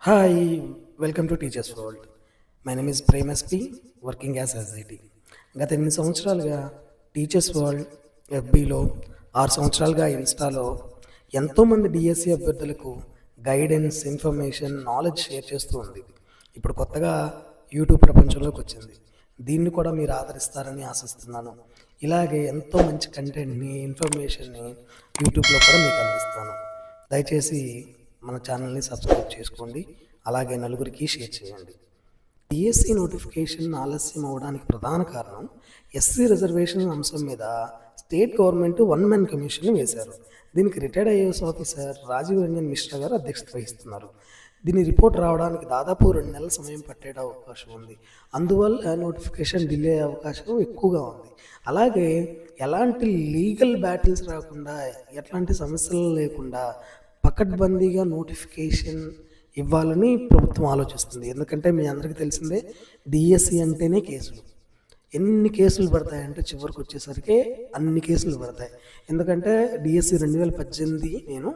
Hi, welcome to Teachers World. My name is Prem SP, working as SIT. గత 8 సంవత్సరాలుగా teachers world ఎఫ్బీలో 6 సంవత్సరాలుగా ఇన్స్టాలో ఎంతోమంది డిఎస్సి అభ్యర్థులకు గైడెన్స్, ఇన్ఫర్మేషన్, నాలెడ్జ్ షేర్ చేస్తూ ఉంది. ఇప్పుడు కొత్తగా యూట్యూబ్ ప్రపంచంలోకి వచ్చింది. దీన్ని కూడా మీరు ఆదరిస్తారని ఆశిస్తున్నాను. ఇలాగే ఎంతో మంచి కంటెంట్ని, ఇన్ఫర్మేషన్ని యూట్యూబ్లో కూడా మీకు అందిస్తాను. దయచేసి మన ఛానల్ని సబ్స్క్రైబ్ చేసుకోండి, అలాగే నలుగురికి షేర్ చేయండి. డిఎస్సి నోటిఫికేషన్ ఆలస్యం అవడానికి ప్రధాన కారణం ఎస్సీ రిజర్వేషన్ అంశం మీద state government one man commission వేశారు. దీనికి retired IAS officer Rajiv Ranjan Mishra garu అధ్యక్షత వహిస్తున్నారు. దీని రిపోర్ట్ రావడానికి దాదాపు 2 నెలల సమయం పట్టే అవకాశం ఉంది. అందువల్ల నోటిఫికేషన్ డిలే అయ్యే అవకాశం ఎక్కువగా ఉంది. అలాగే ఎలాంటి లీగల్ బ్యాటిల్స్ రాకుండా, ఎట్లాంటి సమస్యలు లేకుండా పకడ్బందీగా నోటిఫికేషన్ ఇవ్వాలని ప్రభుత్వం ఆలోచిస్తుంది. ఎందుకంటే మీ అందరికీ తెలిసిందే, డిఎస్సి అంటేనే కేసులు. ఎన్ని కేసులు పడతాయంటే చివరికి వచ్చేసరికి అన్ని కేసులు పడతాయి. ఎందుకంటే డిఎస్సి 2018 నేను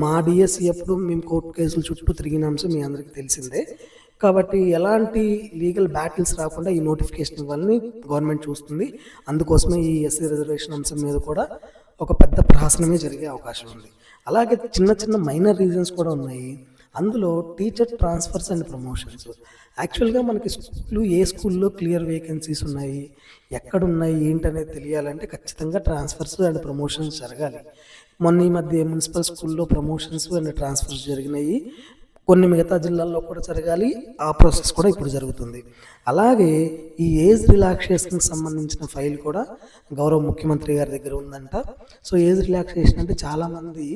మా డిఎస్సి అప్పుడు మేము కోర్టు కేసులు చుట్టూ తిరిగిన అంశం మీ అందరికీ తెలిసిందే. కాబట్టి ఎలాంటి లీగల్ బ్యాటిల్స్ రాకుండా ఈ నోటిఫికేషన్ ఇవ్వాలని గవర్నమెంట్ చూస్తుంది. అందుకోసమే ఈ ఎస్సీ రిజర్వేషన్ అంశం మీద కూడా ఒక పెద్ద ప్రహసనమే జరిగే అవకాశం ఉంది. అలాగే చిన్న చిన్న మైనర్ రీజన్స్ కూడా ఉన్నాయి. అందులో టీచర్ ట్రాన్స్ఫర్స్ అండ్ ప్రమోషన్స్. యాక్చువల్గా మనకి ఏ స్కూల్లో క్లియర్ వేకెన్సీస్ ఉన్నాయి, ఎక్కడున్నాయి, ఏంటనేది తెలియాలంటే ఖచ్చితంగా ట్రాన్స్ఫర్స్ అండ్ ప్రమోషన్స్ జరగాలి. మొన్న ఈ మధ్య మున్సిపల్ స్కూల్లో ప్రమోషన్స్ అండ్ ట్రాన్స్ఫర్స్ జరిగినాయి. కొన్ని మిగతా జిల్లాల్లో కూడా జరగాలి. ఆ ప్రాసెస్ కూడా ఇప్పుడు జరుగుతుంది. అలాగే ఈ ఏజ్ రిలాక్సేషన్కి సంబంధించిన ఫైల్ కూడా గౌరవ ముఖ్యమంత్రి గారి దగ్గర ఉందంట. ఏజ్ రిలాక్సేషన్ అంటే చాలామంది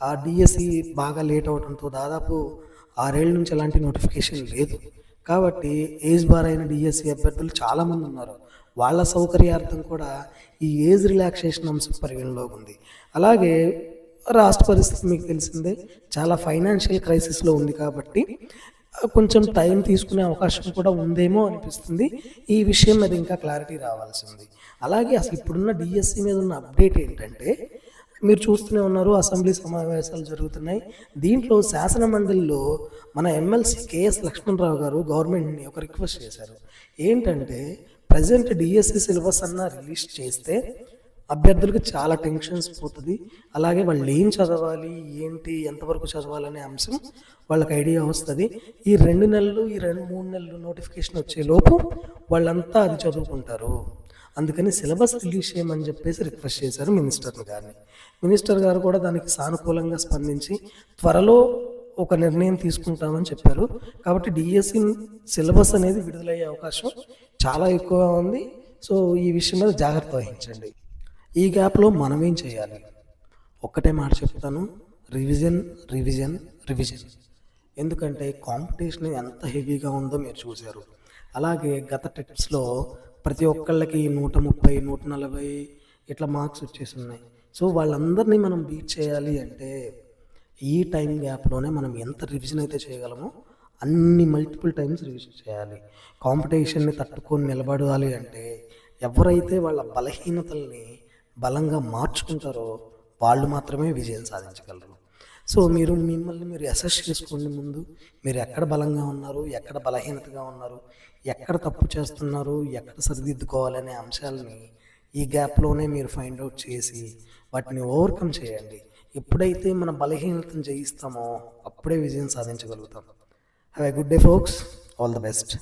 ఆ డిఎస్సి బాగా లేట్ అవడంతో దాదాపు 6 ఏళ్ళ నుంచి ఎలాంటి నోటిఫికేషన్ లేదు. కాబట్టి ఏజ్ బార్ అయిన డిఎస్సి అభ్యర్థులు చాలామంది ఉన్నారు. వాళ్ళ సౌకర్యార్థం కూడా ఈ ఏజ్ రిలాక్సేషన్ అంశం పరిగణలోకి ఉంది. అలాగే రాష్ట్ర పరిస్థితి మీకు తెలిసిందే, చాలా ఫైనాన్షియల్ క్రైసిస్లో ఉంది. కాబట్టి కొంచెం టైం తీసుకునే అవకాశం కూడా ఉందేమో అనిపిస్తుంది. ఈ విషయం మీద ఇంకా క్లారిటీ రావాల్సి ఉంది. అలాగే అసలు ఇప్పుడున్న డిఎస్సి మీద ఉన్న అప్డేట్ ఏంటంటే, మీరు చూస్తూనే ఉన్నారు, అసెంబ్లీ సమావేశాలు జరుగుతున్నాయి. దీంట్లో శాసన మండలిలో మన ఎమ్మెల్సీ కేఎస్ లక్ష్మణరావు గారు గవర్నమెంట్ని ఒక రిక్వెస్ట్ చేశారు. ఏంటంటే, ప్రజెంట్ డిఎస్సి సిలబస్ అన్న రిలీజ్ చేస్తే అభ్యర్థులకు చాలా టెన్షన్స్ పోతుంది. అలాగే వాళ్ళు ఏం చదవాలి, ఏంటి, ఎంతవరకు చదవాలనే అంశం వాళ్ళకి ఐడియా వస్తుంది. ఈ 2 నెలలు, ఈ 2-3 నెలలు నోటిఫికేషన్ వచ్చేలోపు వాళ్ళంతా అది చదువుకుంటారు. అందుకని సిలబస్ రిలీజ్ చేయమని చెప్పేసి రిక్వెస్ట్ చేశారు మినిస్టర్ గారు కూడా దానికి సానుకూలంగా స్పందించి త్వరలో ఒక నిర్ణయం తీసుకుంటామని చెప్పారు. కాబట్టి డిఎస్సి సిలబస్ అనేది విడుదలయ్యే అవకాశం చాలా ఎక్కువగా ఉంది. ఈ విషయం మీద జాగ్రత్త వహించండి. ఈ గ్యాప్లో మనం ఏం చేయాలి? ఒక్కటే మాట చెప్తాను, రివిజన్ రివిజన్ రివిజన్. ఎందుకంటే కాంపిటీషన్ ఎంత హెవీగా ఉందో మీరు చూశారు. అలాగే గత టెస్ట్స్లో ప్రతి ఒక్కళ్ళకి 130, 140 ఇట్లా మార్క్స్ వచ్చేసి ఉన్నాయి. వాళ్ళందరినీ మనం బీట్ చేయాలి అంటే ఈ టైం గ్యాప్లోనే మనం ఎంత రివిజన్ అయితే చేయగలమో అన్ని మల్టిపుల్ టైమ్స్ రివిజన్ చేయాలి. కాంపిటీషన్ని తట్టుకొని నిలబడాలి అంటే ఎవరైతే వాళ్ళ బలహీనతల్ని బలంగా మార్చుకుంటారో వాళ్ళు మాత్రమే విజయం సాధించగలరు. మిమ్మల్ని మీరు అసెస్ చేసుకోండి. ముందు మీరు ఎక్కడ బలంగా ఉన్నారు, ఎక్కడ బలహీనతగా ఉన్నారు, ఎక్కడ తప్పు చేస్తున్నారు, ఎక్కడ సరిదిద్దుకోవాలనే అంశాలని ఈ గ్యాప్లోనే మీరు ఫైండ్ అవుట్ చేసి వాటిని ఓవర్కమ్ చేయండి. ఎప్పుడైతే మన బలహీనతను జయిస్తామో అప్పుడే విజయం సాధించగలుగుతాం. Have a good day folks. All the best.